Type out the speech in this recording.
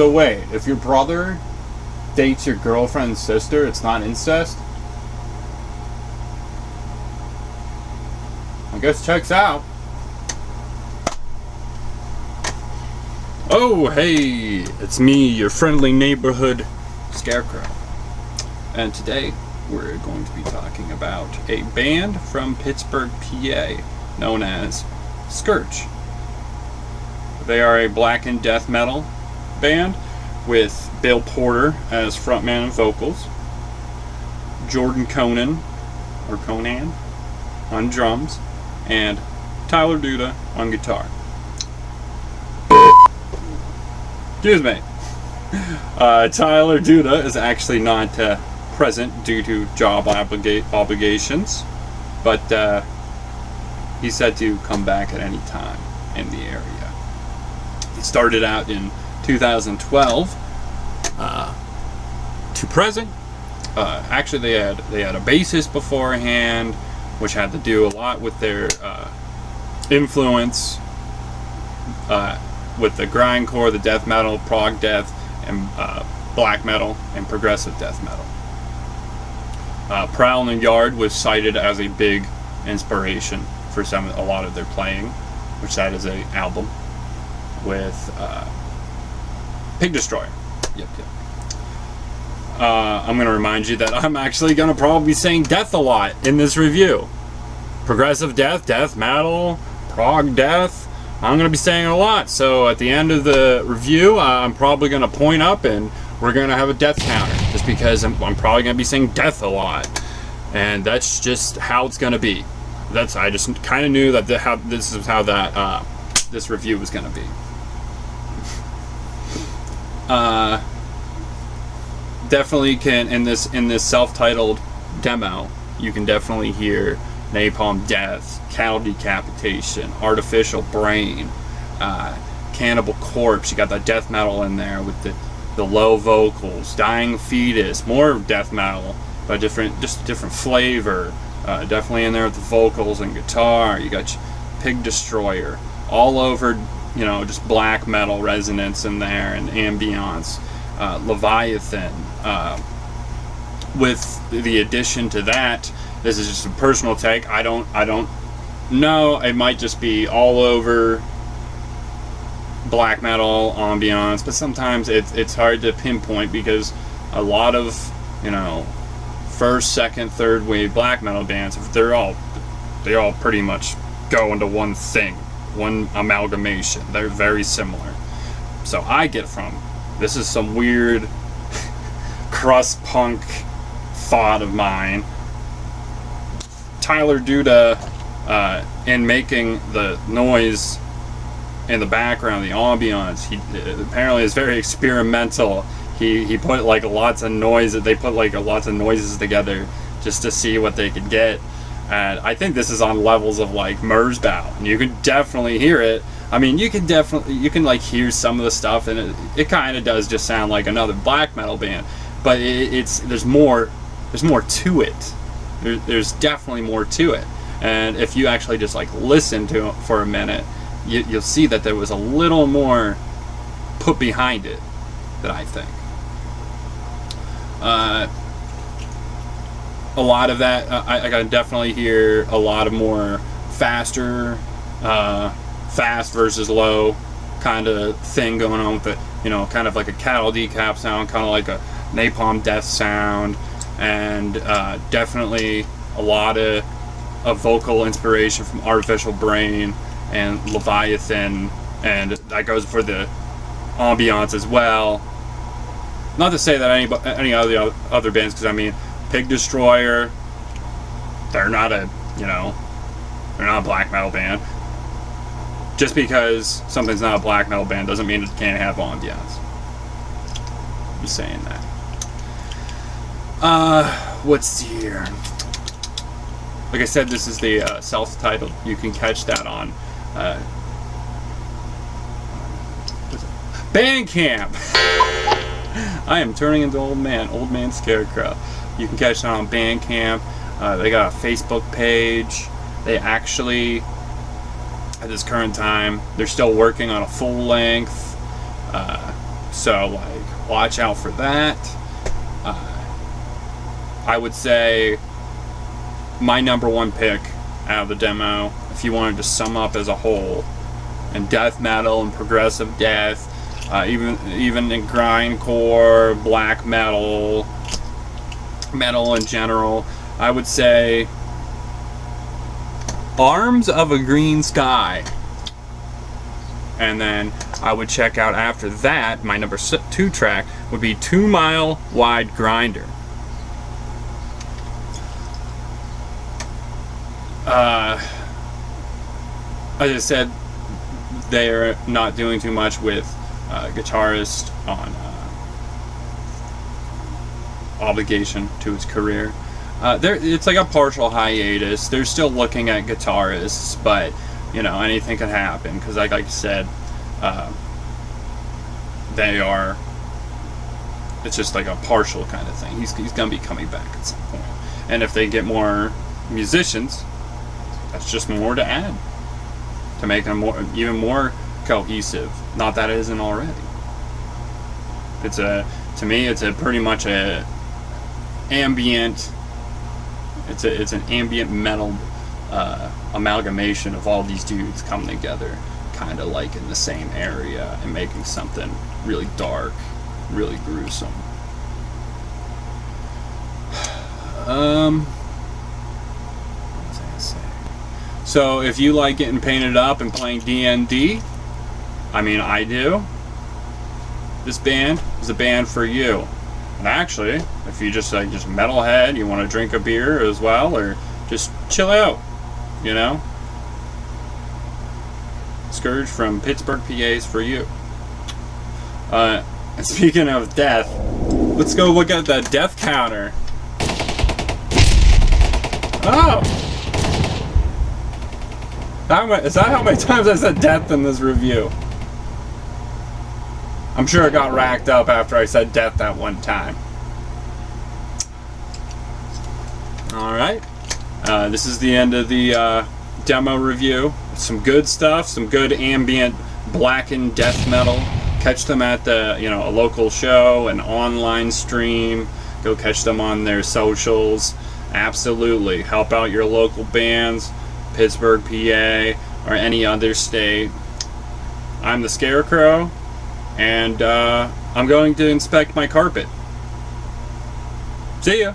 So wait, if your brother dates your girlfriend's sister, it's not incest? I guess checks out. Oh, hey, it's me, your friendly neighborhood scarecrow. And today we're going to be talking about a band from Pittsburgh, PA, known as Scourge. They are a black and death metal band with Bill Porter as frontman and vocals, Jordan Conan on drums, and Tyler Duda on guitar. Excuse me. Tyler Duda is actually not present due to job obligations, but he's said to come back at any time in the area. He started out in 2012 to present. Actually, they had a bassist beforehand, which had to do a lot with their influence with the grindcore, the death metal, prog death, and black metal and progressive death metal. Prowl in the Yard was cited as a big inspiration for a lot of their playing, which that is an album with Pig Destroyer. Yep. I'm going to remind you that I'm actually going to probably be saying death a lot in this review. Progressive death, death metal, prog death. I'm going to be saying it a lot. So at the end of the review, I'm probably going to point up and we're going to have a death counter. Just because I'm probably going to be saying death a lot. And that's just how it's going to be. I just kind of knew that this is how that this review was going to be. Definitely can in this self-titled demo, you can definitely hear Napalm Death, Cattle Decapitation, Artificial Brain, Cannibal Corpse. You got that death metal in there with the low vocals, Dying Fetus, more death metal, but just different flavor. Definitely in there with the vocals and guitar. You got Pig Destroyer, all over, just black metal resonance in there, and ambience. Leviathan. With the addition to that, this is just a personal take. I don't know. It might just be all over black metal, ambience, but sometimes it's hard to pinpoint because a lot of first, second, third wave black metal bands, they all pretty much go into one thing, one amalgamation. They're very similar. So I get from this is some weird crust punk thought of mine. Tyler Duda, in making the noise in the background, the ambience, he apparently is very experimental. He put lots of noise. They put lots of noises together just to see what they could get. And I think this is on levels of Merzbow, and you can definitely hear it. I mean, you can hear some of the stuff, and it kind of does just sound like another black metal band. But there's more to it. There's definitely more to it. And if you actually just listen to it for a minute, you'll see that there was a little more put behind it, that I think. A lot of that, I can definitely hear a lot of more faster, fast versus low kind of thing going on with it. Kind of like a cattle decap sound, kind of like a napalm death sound, and definitely a lot of vocal inspiration from Artificial Brain and Leviathan, and that goes for the ambiance as well. Not to say that any other bands, because I mean, Pig Destroyer, they're not a black metal band. Just because something's not a black metal band doesn't mean it can't have ambiance. I'm just saying that. What's here? Like I said, this is the self-titled. You can catch that on BANDCAMP. I am turning into old man scarecrow. You can catch that on BANDCAMP. They got a Facebook page. They actually, at this current time, they're still working on a full-length So like, watch out for that. I would say my number one pick out of the demo, if you wanted to sum up as a whole, and death metal and progressive death, even in grindcore, black metal in general, I would say Arms of a Green Sky. And then I would check out after that, my number 2 track would be 2 Mile Wide Grinder. As I said, they're not doing too much with guitarist on obligation to his career. It's like a partial hiatus. They're still looking at guitarists, but you know, anything can happen because, like I said, they are. It's just like a partial kind of thing. He's gonna be coming back at some point, and if they get more musicians, that's just more to add to make them even more cohesive. Not that it isn't already. To me, it's pretty much a ambient. It's an ambient metal amalgamation of all these dudes coming together, kind of like in the same area and making something really dark, really gruesome. What was I gonna say? So if you like getting painted up and playing D&D, I mean, I do. This band is a band for you. And actually, if you just metalhead, you want to drink a beer as well, or just chill out, you know, Scourge from Pittsburgh, PA is for you. And speaking of death, let's go look at the death counter. Oh! Is that how many times I said death in this review? I'm sure it got racked up after I said death that one time. Alright. This is the end of the demo review. Some good stuff, some good ambient blackened death metal. Catch them at the, a local show, an online stream. Go catch them on their socials. Absolutely. Help out your local bands, Pittsburgh, PA, or any other state. I'm the Scarecrow, and I'm going to inspect my carpet. See ya!